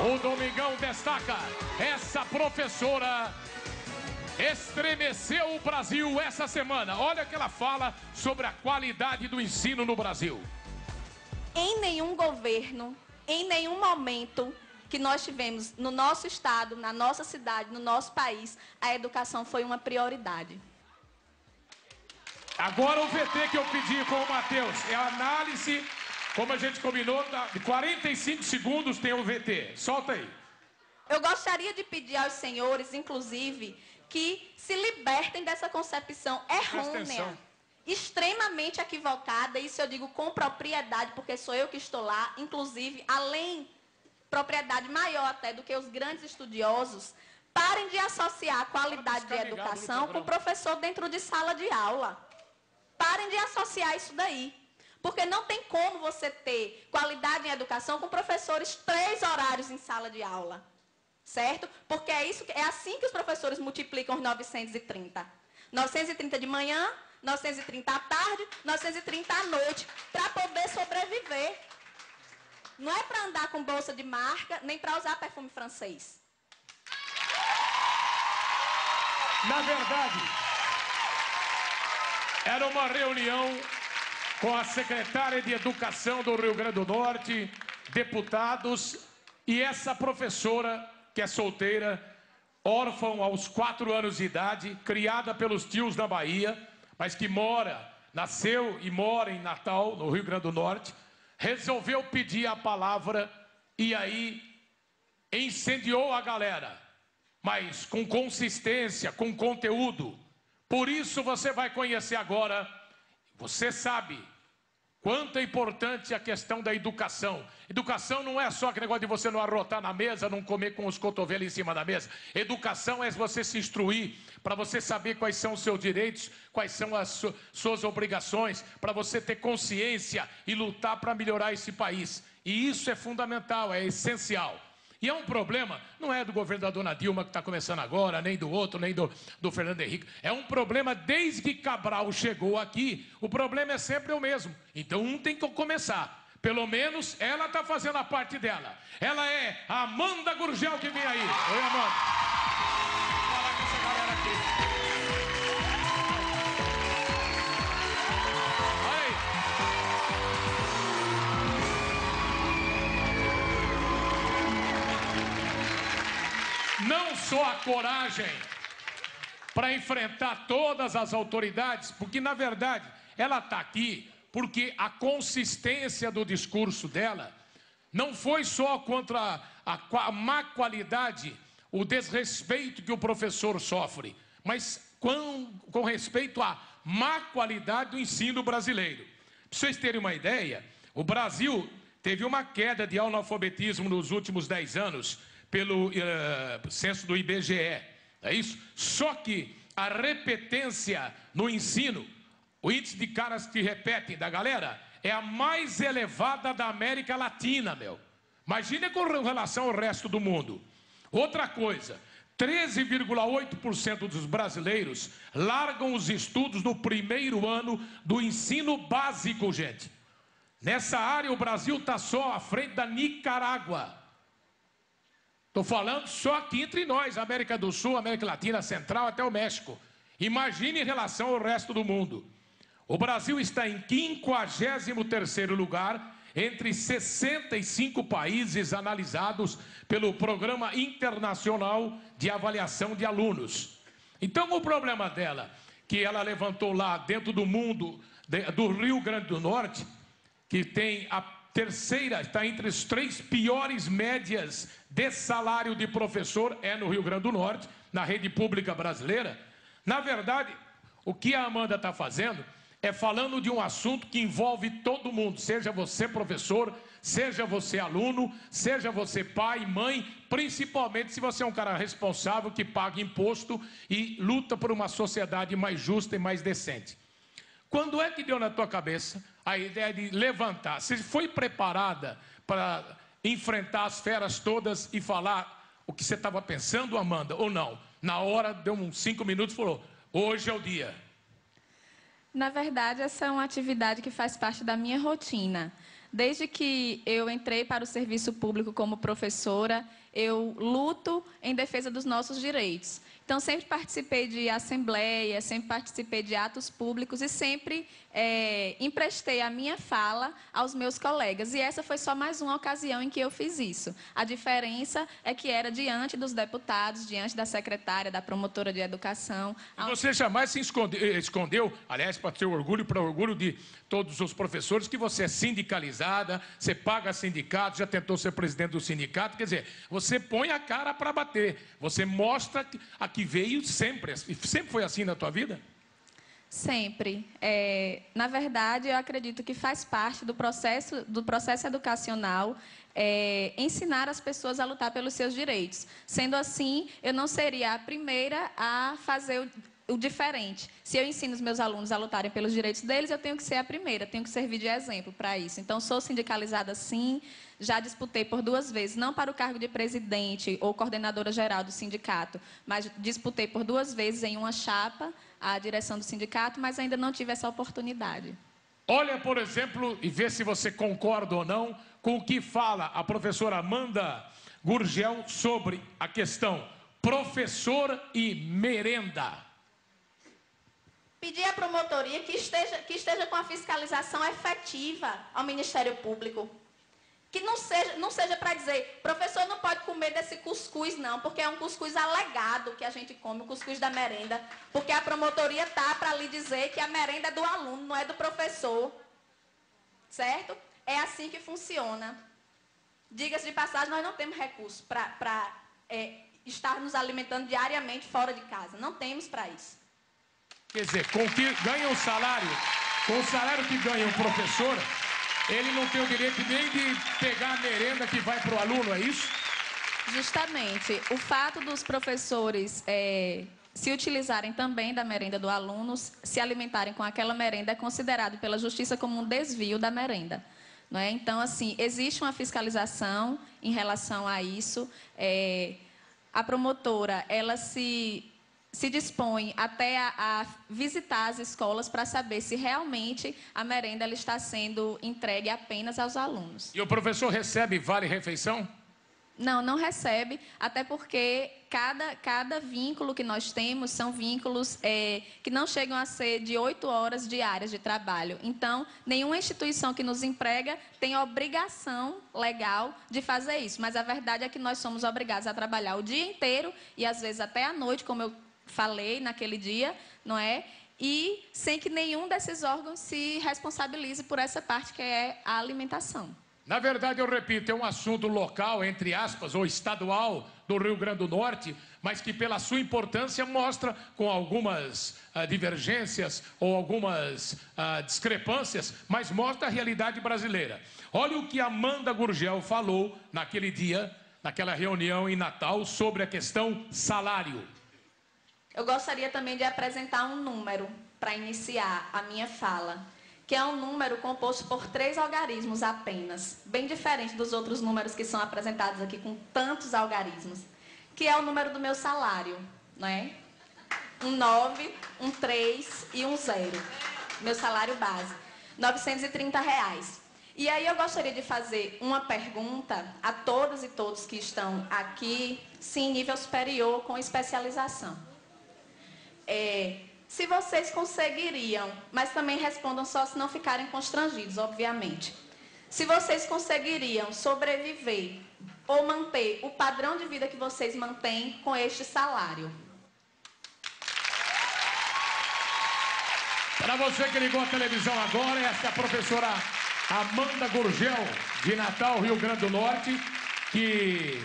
O Domingão destaca: essa professora estremeceu o Brasil essa semana. Olha o que ela fala sobre a qualidade do ensino no Brasil. Em nenhum governo, em nenhum momento que nós tivemos no nosso estado, na nossa cidade, no nosso país, a educação foi uma prioridade. Agora o VT que eu pedi com o Matheus é a análise, como a gente combinou, de 45 segundos tem o VT. Solta aí. Eu gostaria de pedir aos senhores, inclusive, que se libertem dessa concepção errônea, extremamente equivocada, isso eu digo com propriedade, porque sou eu que estou lá, inclusive, além, propriedade maior até do que os grandes estudiosos. Parem de associar a qualidade de educação com o professor dentro de sala de aula. Parem de associar isso daí. Porque não tem como você ter qualidade em educação com professores 3 horários em sala de aula. Certo? Porque é assim que os professores multiplicam os 930. 930 de manhã, 930 à tarde, 930 à noite, para poder sobreviver. Não é para andar com bolsa de marca, nem para usar perfume francês. Na verdade, era uma reunião com a secretária de Educação do Rio Grande do Norte, deputados, e essa professora, que é solteira, órfã aos 4 anos de idade, criada pelos tios na Bahia, mas que nasceu e mora em Natal, no Rio Grande do Norte, resolveu pedir a palavra e aí incendiou a galera, mas com consistência, com conteúdo. Por isso você vai conhecer agora, você sabe quanto é importante a questão da educação. Educação não é só aquele negócio de você não arrotar na mesa, não comer com os cotovelos em cima da mesa. Educação é você se instruir, para você saber quais são os seus direitos, quais são as suas obrigações, para você ter consciência e lutar para melhorar esse país. E isso é fundamental, é essencial. E é um problema, não é do governo da dona Dilma que está começando agora, nem do outro, nem do Fernando Henrique. É um problema desde que Cabral chegou aqui, o problema é sempre o mesmo. Então um tem que começar. Pelo menos ela está fazendo a parte dela. Ela é a Amanda Gurgel que vem aí. Oi, Amanda. Vou falar com essa galera aqui. Não só a coragem para enfrentar todas as autoridades, porque na verdade ela está aqui porque a consistência do discurso dela não foi só contra a má qualidade, o desrespeito que o professor sofre, mas com respeito à má qualidade do ensino brasileiro. Para vocês terem uma ideia, o Brasil teve uma queda de analfabetismo nos últimos 10 anos, pelo censo do IBGE, é isso? Só que a repetência no ensino, o índice de caras que repetem da galera, é a mais elevada da América Latina, meu. Imagina com relação ao resto do mundo. Outra coisa, 13,8% dos brasileiros largam os estudos no primeiro ano do ensino básico, gente. Nessa área o Brasil está só à frente da Nicarágua. Estou falando só aqui entre nós, América do Sul, América Latina, Central, até o México. Imagine em relação ao resto do mundo. O Brasil está em 53º lugar entre 65 países analisados pelo Programa Internacional de Avaliação de Alunos. Então o problema dela, que ela levantou lá dentro do mundo do Rio Grande do Norte, que tem a terceira, está entre as 3 piores médias de salário de professor, é no Rio Grande do Norte, na rede pública brasileira. Na verdade, o que a Amanda está fazendo é falando de um assunto que envolve todo mundo, seja você professor, seja você aluno, seja você pai, mãe, principalmente se você é um cara responsável que paga imposto e luta por uma sociedade mais justa e mais decente. Quando é que deu na tua cabeça a ideia de levantar? Você foi preparada para enfrentar as feras todas e falar o que você estava pensando, Amanda, ou não? Na hora, deu uns 5 minutos e falou, hoje é o dia. Na verdade, essa é uma atividade que faz parte da minha rotina. Desde que eu entrei para o serviço público como professora, eu luto em defesa dos nossos direitos. Então, sempre participei de assembleias, sempre participei de atos públicos e sempre emprestei a minha fala aos meus colegas. E essa foi só mais uma ocasião em que eu fiz isso. A diferença é que era diante dos deputados, diante da secretária, da promotora de educação. E você jamais se escondeu, aliás, para seu orgulho, para o orgulho de todos os professores, que você é sindicalizada, você paga sindicato, já tentou ser presidente do sindicato, quer dizer, você põe a cara para bater, você mostra a que veio sempre. Sempre foi assim na tua vida? Sempre. Na verdade, eu acredito que faz parte do processo educacional ensinar as pessoas a lutar pelos seus direitos. Sendo assim, eu não seria a primeira a fazer o diferente. Se eu ensino os meus alunos a lutarem pelos direitos deles, eu tenho que ser a primeira, tenho que servir de exemplo para isso. Então, sou sindicalizada sim, já disputei por 2 vezes, não para o cargo de presidente ou coordenadora geral do sindicato, mas disputei por 2 vezes em uma chapa a direção do sindicato, mas ainda não tive essa oportunidade. Olha, por exemplo, e vê se você concorda ou não com o que fala a professora Amanda Gurgel sobre a questão professor e merenda. Pedir à promotoria que esteja com a fiscalização efetiva ao Ministério Público. Que não seja para dizer, professor não pode comer desse cuscuz não, porque é um cuscuz alegado que a gente come, o cuscuz da merenda. Porque a promotoria está para lhe dizer que a merenda é do aluno, não é do professor. Certo? É assim que funciona. Diga-se de passagem, nós não temos recursos para estar nos alimentando diariamente fora de casa. Não temos para isso. Quer dizer, com que ganha um salário, com o salário que ganha o professor, ele não tem o direito nem de pegar a merenda que vai para o aluno, é isso? Justamente. O fato dos professores se utilizarem também da merenda do aluno, se alimentarem com aquela merenda, é considerado pela Justiça como um desvio da merenda. Não é? Então, assim, existe uma fiscalização em relação a isso. A promotora, ela se dispõe até a visitar as escolas para saber se realmente a merenda ela está sendo entregue apenas aos alunos. E o professor recebe vale-refeição? Não, não recebe, até porque cada vínculo que nós temos são vínculos que não chegam a ser de 8 horas diárias de trabalho. Então, nenhuma instituição que nos emprega tem obrigação legal de fazer isso. Mas a verdade é que nós somos obrigados a trabalhar o dia inteiro e às vezes até à noite, como eu falei naquele dia, não é? E sem que nenhum desses órgãos se responsabilize por essa parte que é a alimentação. Na verdade, eu repito, é um assunto local, entre aspas, ou estadual do Rio Grande do Norte, mas que pela sua importância mostra com algumas divergências ou algumas discrepâncias, mas mostra a realidade brasileira. Olha o que Amanda Gurgel falou naquele dia, naquela reunião em Natal, sobre a questão salário. Eu gostaria também de apresentar um número para iniciar a minha fala, que é um número composto por 3 algarismos apenas, bem diferente dos outros números que são apresentados aqui com tantos algarismos, que é o número do meu salário, não é? Um 9, um 3 e um 0. Meu salário base, R$930. E aí eu gostaria de fazer uma pergunta a todas e todos que estão aqui, sim, em nível superior com especialização. Se vocês conseguiriam, mas também respondam só se não ficarem constrangidos, obviamente. Se vocês conseguiriam sobreviver ou manter o padrão de vida que vocês mantêm com este salário. Para você que ligou a televisão agora, essa é a professora Amanda Gurgel, de Natal, Rio Grande do Norte, que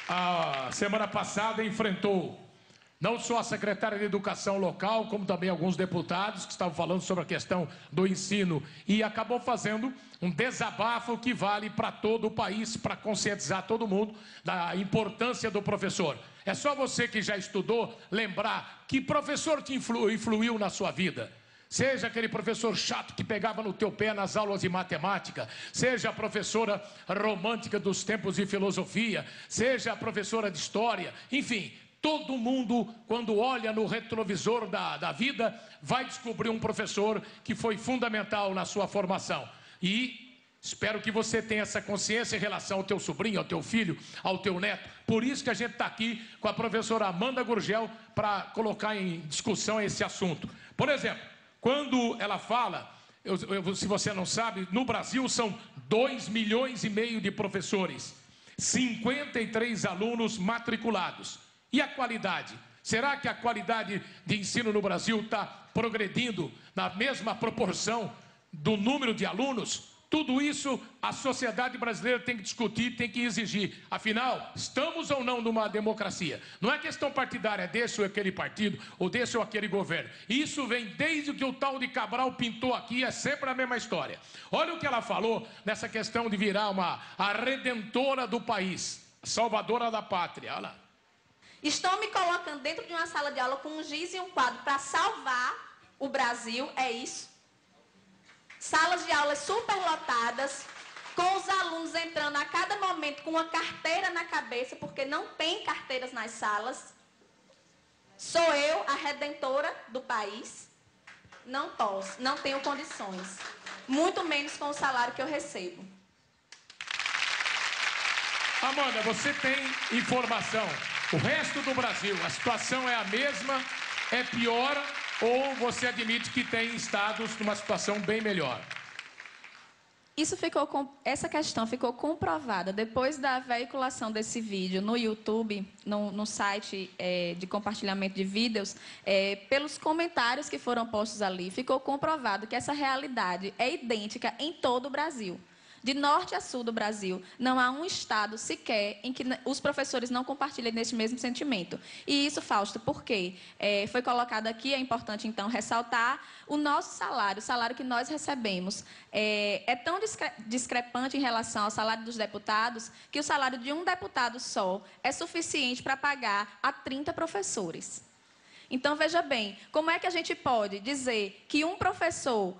a semana passada enfrentou não só a secretária de Educação local, como também alguns deputados que estavam falando sobre a questão do ensino e acabou fazendo um desabafo que vale para todo o país, para conscientizar todo mundo da importância do professor. É só você que já estudou lembrar que professor te influiu na sua vida. Seja aquele professor chato que pegava no teu pé nas aulas de matemática, seja a professora romântica dos tempos de filosofia, seja a professora de história, enfim, todo mundo, quando olha no retrovisor da vida, vai descobrir um professor que foi fundamental na sua formação. E Espero que você tenha essa consciência em relação ao teu sobrinho, ao teu filho, ao teu neto. Por isso que a gente está aqui com a professora Amanda Gurgel para colocar em discussão esse assunto. Por exemplo, quando ela fala, se você não sabe, no Brasil são 2,5 milhões de professores, 53 alunos matriculados. E a qualidade? Será que a qualidade de ensino no Brasil está progredindo na mesma proporção do número de alunos? Tudo isso a sociedade brasileira tem que discutir, tem que exigir. Afinal, estamos ou não numa democracia? Não é questão partidária desse ou aquele partido, ou desse ou aquele governo. Isso vem desde que o tal de Cabral pintou aqui, é sempre a mesma história. Olha o que ela falou nessa questão de virar a redentora do país, salvadora da pátria. Olha lá. Estão me colocando dentro de uma sala de aula com um giz e um quadro para salvar o Brasil, é isso? Salas de aulas superlotadas, com os alunos entrando a cada momento com uma carteira na cabeça, porque não tem carteiras nas salas. Sou eu a redentora do país? Não posso, não tenho condições. Muito menos com o salário que eu recebo. Amanda, você tem informação. O resto do Brasil, a situação é a mesma, é pior, ou você admite que tem estados numa situação bem melhor? Essa questão ficou comprovada depois da veiculação desse vídeo no YouTube, no site de compartilhamento de vídeos, pelos comentários que foram postos ali, ficou comprovado que essa realidade é idêntica em todo o Brasil. De norte a sul do Brasil, não há um estado sequer em que os professores não compartilhem desse mesmo sentimento. E isso, Fausto, por quê? Foi colocado aqui, é importante, então, ressaltar o nosso salário, o salário que nós recebemos. É tão discrepante em relação ao salário dos deputados, que o salário de um deputado só é suficiente para pagar a 30 professores. Então, veja bem, como é que a gente pode dizer que um professor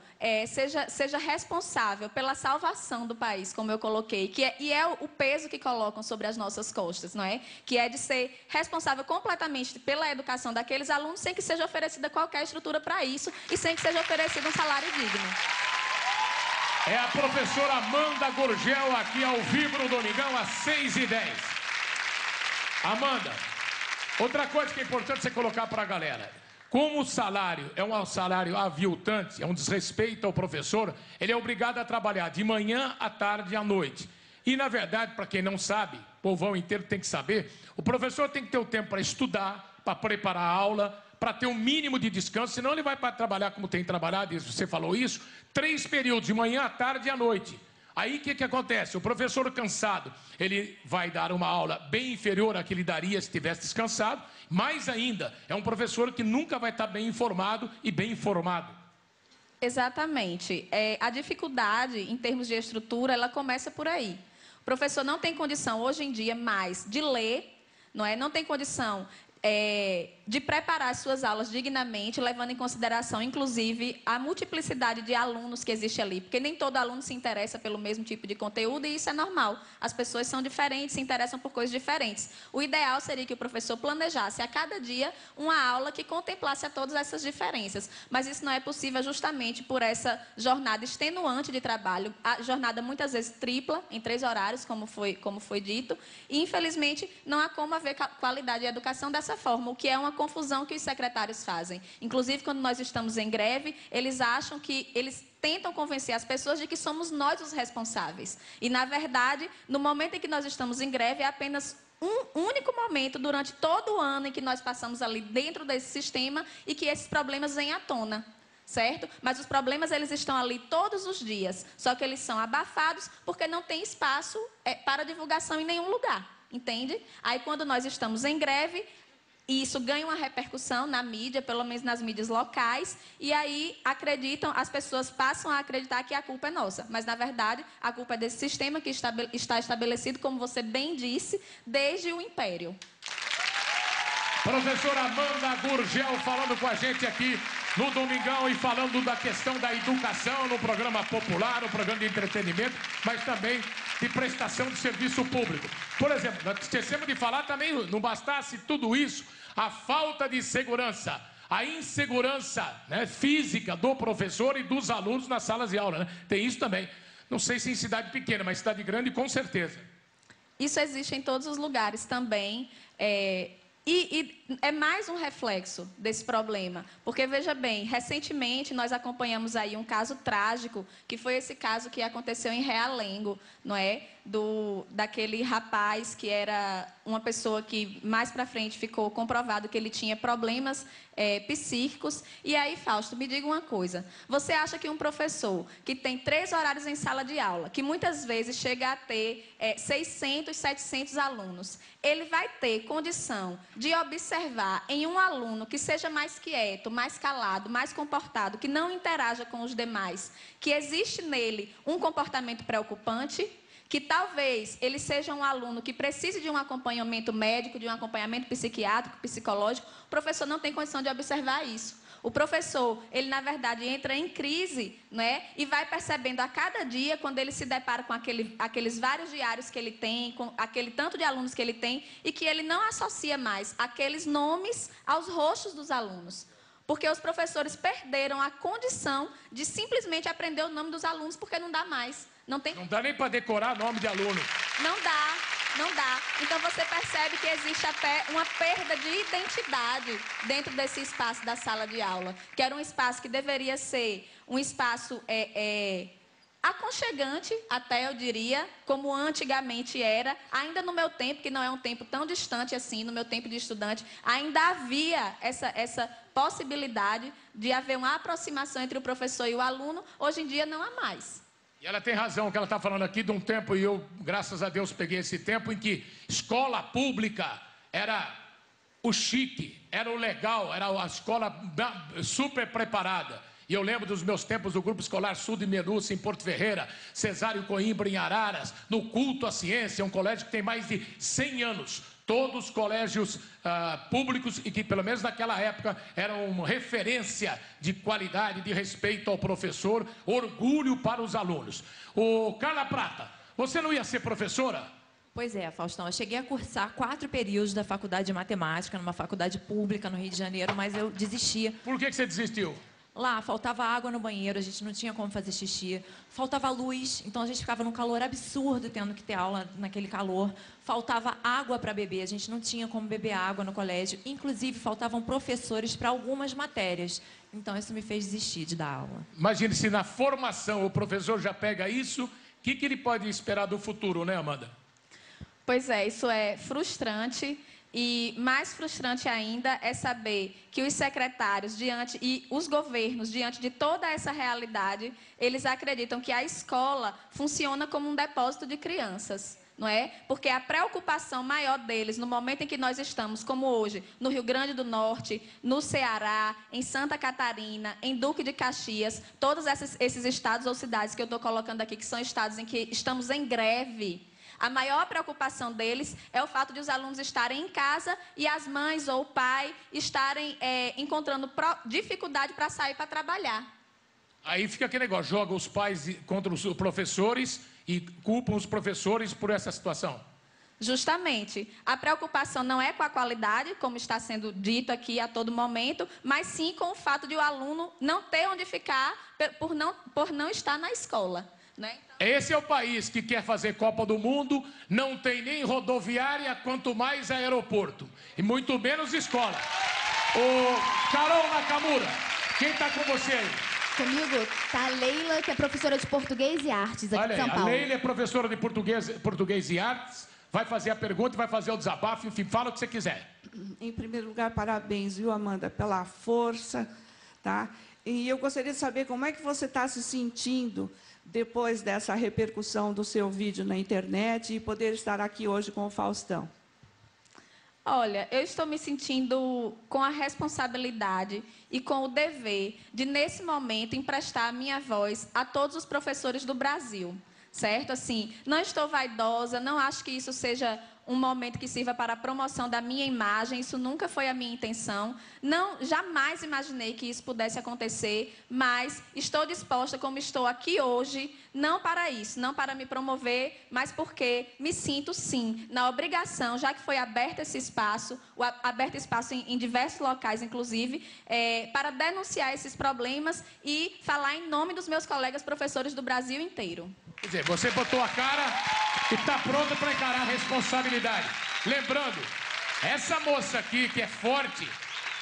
seja responsável pela salvação do país, como eu coloquei, e é o peso que colocam sobre as nossas costas, não é? Que é de ser responsável completamente pela educação daqueles alunos, sem que seja oferecida qualquer estrutura para isso e sem que seja oferecido um salário digno. É a professora Amanda Gurgel aqui ao vivo no Domingão, às 6h10. Amanda, outra coisa que é importante você colocar para a galera. Como o salário é um salário aviltante, é um desrespeito ao professor, ele é obrigado a trabalhar de manhã, à tarde e à noite. E, na verdade, para quem não sabe, o povão inteiro tem que saber, o professor tem que ter o tempo para estudar, para preparar a aula, para ter um mínimo de descanso, senão ele vai para trabalhar como tem trabalhado, e você falou isso, 3 períodos, de manhã, à tarde e à noite. Aí o que acontece? O professor cansado, ele vai dar uma aula bem inferior à que ele daria se tivesse descansado. Mais ainda, é um professor que nunca vai estar bem informado e bem informado. Exatamente. A dificuldade, em termos de estrutura, ela começa por aí. O professor não tem condição, hoje em dia, mais de ler, não tem condição de preparar as suas aulas dignamente, levando em consideração, inclusive, a multiplicidade de alunos que existe ali, porque nem todo aluno se interessa pelo mesmo tipo de conteúdo, e isso é normal. As pessoas são diferentes, se interessam por coisas diferentes. O ideal seria que o professor planejasse a cada dia uma aula que contemplasse a todas essas diferenças, mas isso não é possível justamente por essa jornada extenuante de trabalho, a jornada muitas vezes tripla, em 3 horários, como foi dito, e, infelizmente, não há como haver qualidade de educação dessa forma, o que é uma confusão que os secretários fazem. Inclusive, quando nós estamos em greve, eles acham que eles tentam convencer as pessoas de que somos nós os responsáveis. E, na verdade, no momento em que nós estamos em greve, é apenas um único momento durante todo o ano em que nós passamos ali dentro desse sistema e que esses problemas vêm à tona. Certo? Mas os problemas, eles estão ali todos os dias, só que eles são abafados porque não tem espaço para divulgação em nenhum lugar, entende? Aí, quando nós estamos em greve, isso ganha uma repercussão na mídia, pelo menos nas mídias locais, e aí as pessoas passam a acreditar que a culpa é nossa. Mas, na verdade, a culpa é desse sistema que está estabelecido, como você bem disse, desde o Império. Professora Amanda Gurgel falando com a gente aqui no Domingão e falando da questão da educação no programa popular, no programa de entretenimento, mas também de prestação de serviço público. Por exemplo, nós esquecemos de falar também, não bastasse tudo isso, a falta de segurança, a insegurança física do professor e dos alunos nas salas de aula. Tem isso também. Não sei se em cidade pequena, mas cidade grande com certeza. Isso existe em todos os lugares também. E é mais um reflexo desse problema, porque, veja bem, recentemente nós acompanhamos aí um caso trágico, que foi esse caso que aconteceu em Realengo, não é? Daquele rapaz que era uma pessoa que mais para frente ficou comprovado que ele tinha problemas psíquicos. E aí, Fausto, me diga uma coisa, você acha que um professor que tem 3 horários em sala de aula, que muitas vezes chega a ter 600, 700 alunos, ele vai ter condição de observar em um aluno que seja mais quieto, mais calado, mais comportado, que não interaja com os demais, que existe nele um comportamento preocupante, que talvez ele seja um aluno que precise de um acompanhamento médico, de um acompanhamento psiquiátrico, psicológico? O professor não tem condição de observar isso. O professor, ele na verdade entra em crise, né? E vai percebendo a cada dia, quando ele se depara com aqueles vários diários que ele tem, com aquele tanto de alunos que ele tem, e que ele não associa mais aqueles nomes aos rostos dos alunos. Porque os professores perderam a condição de simplesmente aprender o nome dos alunos, porque não dá mais. Não dá nem para decorar nome de aluno. Não dá. Então você percebe que existe até uma perda de identidade dentro desse espaço da sala de aula, que era um espaço que deveria ser um espaço aconchegante, até eu diria, como antigamente era. Ainda no meu tempo, que não é um tempo tão distante assim, no meu tempo de estudante, ainda havia essa possibilidade de haver uma aproximação entre o professor e o aluno. Hoje em dia não há mais. E ela tem razão, que ela está falando aqui de um tempo, e eu, graças a Deus, peguei esse tempo em que escola pública era o chique, era o legal, era a escola super preparada. E eu lembro dos meus tempos do Grupo Escolar Sul de Menuça, em Porto Ferreira, Cesário Coimbra, em Araras, no Culto à Ciência, um colégio que tem mais de 100 anos. Todos colégios públicos e que, pelo menos naquela época, eram referência de qualidade, de respeito ao professor, orgulho para os alunos. Ô, Carla Prata, você não ia ser professora? Pois é, Faustão, eu cheguei a cursar 4 períodos da faculdade de matemática, numa faculdade pública no Rio de Janeiro, mas eu desistia. Por que você desistiu? Lá faltava água no banheiro, a gente não tinha como fazer xixi, faltava luz, então a gente ficava num calor absurdo tendo que ter aula naquele calor, faltava água para beber, a gente não tinha como beber água no colégio, inclusive faltavam professores para algumas matérias, então isso me fez desistir de dar aula. Imagine se na formação o professor já pega isso, o que ele pode esperar do futuro, né, Amanda? Pois é, isso é frustrante. E mais frustrante ainda é saber que os secretários e os governos, diante de toda essa realidade, eles acreditam que a escola funciona como um depósito de crianças, não é? Porque a preocupação maior deles, no momento em que nós estamos, como hoje, no Rio Grande do Norte, no Ceará, em Santa Catarina, em Duque de Caxias, todos esses estados ou cidades que eu estou colocando aqui, que são estados em que estamos em greve. A maior preocupação deles é o fato de os alunos estarem em casa e as mães ou o pai estarem encontrando dificuldade para sair para trabalhar. Aí fica aquele negócio, joga os pais contra os professores e culpam os professores por essa situação. Justamente. A preocupação não é com a qualidade, como está sendo dito aqui a todo momento, mas sim com o fato de o aluno não ter onde ficar por não estar na escola. Né? Esse é o país que quer fazer Copa do Mundo, não tem nem rodoviária, quanto mais aeroporto, e muito menos escola. Ô, Carol Nakamura, quem está com você aí? Comigo está a Leila, que é professora de Português e Artes aqui de São Paulo. A Leila é professora de português e Artes, vai fazer a pergunta, vai fazer o desabafo, enfim, fala o que você quiser. Em primeiro lugar, parabéns, viu, Amanda, pela força, tá? E eu gostaria de saber como é que você está se sentindo depois dessa repercussão do seu vídeo na internet e poder estar aqui hoje com o Faustão. Olha, eu estou me sentindo com a responsabilidade e com o dever de, nesse momento, emprestar a minha voz a todos os professores do Brasil, certo? Assim, não estou vaidosa, não acho que isso seja um momento que sirva para a promoção da minha imagem, isso nunca foi a minha intenção. Não, jamais imaginei que isso pudesse acontecer, mas estou disposta, como estou aqui hoje, não para isso, não para me promover, mas porque me sinto, sim, na obrigação, já que foi aberto esse espaço, aberto espaço em diversos locais, inclusive, para denunciar esses problemas e falar em nome dos meus colegas professores do Brasil inteiro. Quer dizer, você botou a cara e está pronta para encarar a responsabilidade. Lembrando, essa moça aqui, que é forte,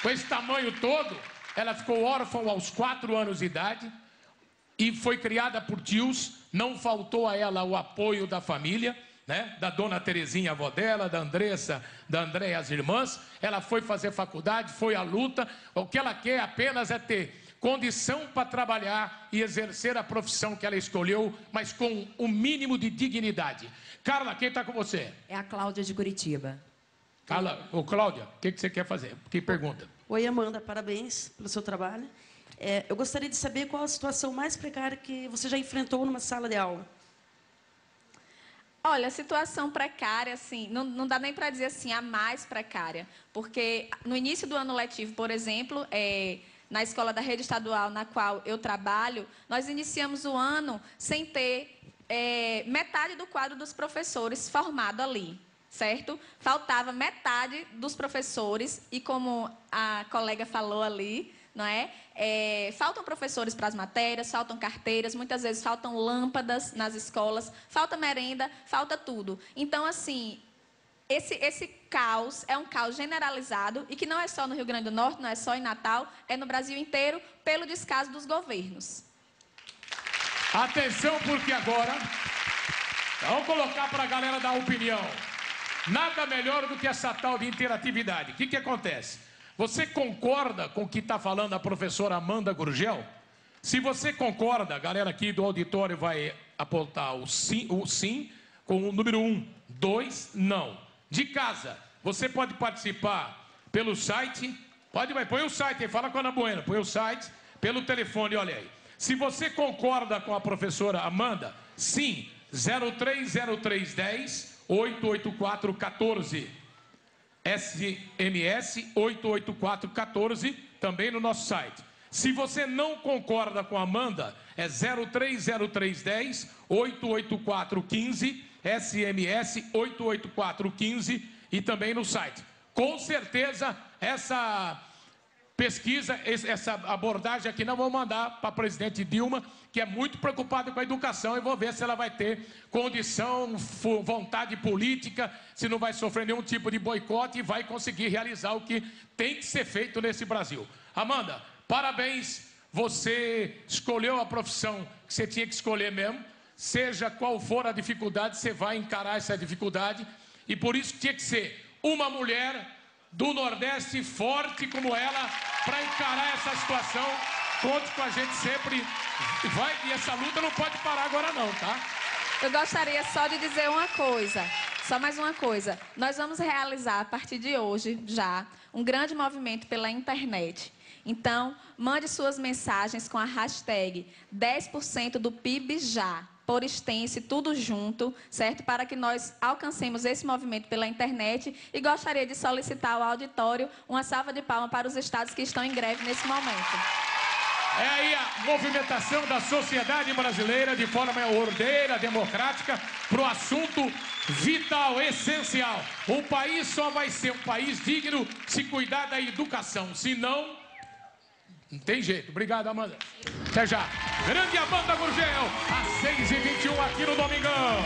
com esse tamanho todo, ela ficou órfã aos 4 anos de idade e foi criada por tios, não faltou a ela o apoio da família, né? Da dona Terezinha, avó dela, da Andressa, da Andréia, as irmãs. Ela foi fazer faculdade, foi à luta. O que ela quer apenas é ter condição para trabalhar e exercer a profissão que ela escolheu, mas com o mínimo de dignidade. Carla, quem está com você? É a Cláudia de Curitiba. Carla, ô Cláudia, o que você quer fazer? Que pergunta? Oi, Amanda, parabéns pelo seu trabalho. Eu gostaria de saber qual a situação mais precária que você já enfrentou numa sala de aula. Olha, a situação precária, assim, não dá nem para dizer assim, a mais precária. Porque no início do ano letivo, por exemplo, na escola da rede estadual na qual eu trabalho, nós iniciamos o ano sem ter metade do quadro dos professores formado ali, certo? Faltava metade dos professores e, como a colega falou ali, não é? Faltam professores para as matérias, faltam carteiras, muitas vezes faltam lâmpadas nas escolas, falta merenda, falta tudo. Então, assim, esse caos é um caos generalizado e que não é só no Rio Grande do Norte, não é só em Natal, é no Brasil inteiro, pelo descaso dos governos. Atenção, porque agora vamos colocar para a galera dar opinião. Nada melhor do que essa tal de interatividade. O que acontece? Você concorda com o que está falando a professora Amanda Gurgel? Se você concorda, a galera aqui do auditório vai apontar o sim com o número 1, 2, não. De casa, você pode participar pelo site, põe o site aí, fala com a Ana Bueno, põe o site, pelo telefone, olha aí. Se você concorda com a professora Amanda, sim, 030310 88414. SMS 88414, também no nosso site. Se você não concorda com a Amanda, é 030310 88415, SMS 88415 e também no site. Com certeza, essa pesquisa, essa abordagem aqui nós vamos mandar para a presidente Dilma, que é muito preocupada com a educação, e vou ver se ela vai ter condição, vontade política, se não vai sofrer nenhum tipo de boicote e vai conseguir realizar o que tem que ser feito nesse Brasil. Amanda, parabéns, você escolheu a profissão que você tinha que escolher mesmo, seja qual for a dificuldade, você vai encarar essa dificuldade, e por isso tinha que ser uma mulher do Nordeste forte como ela para encarar essa situação. Conte com a gente sempre. E essa luta não pode parar agora não, tá? Eu gostaria só de dizer uma coisa, só mais uma coisa. Nós vamos realizar, a partir de hoje, já, um grande movimento pela internet. Então, mande suas mensagens com a hashtag 10% do PIB já, por extenso, tudo junto, certo? Para que nós alcancemos esse movimento pela internet, e gostaria de solicitar ao auditório uma salva de palmas para os estados que estão em greve nesse momento. É aí a movimentação da sociedade brasileira de forma ordeira, democrática, para o assunto vital, essencial. O país só vai ser um país digno se cuidar da educação, senão não tem jeito. Obrigado, Amanda. Até já. Grande Amanda Gurgel, às 6h21 aqui no Domingão.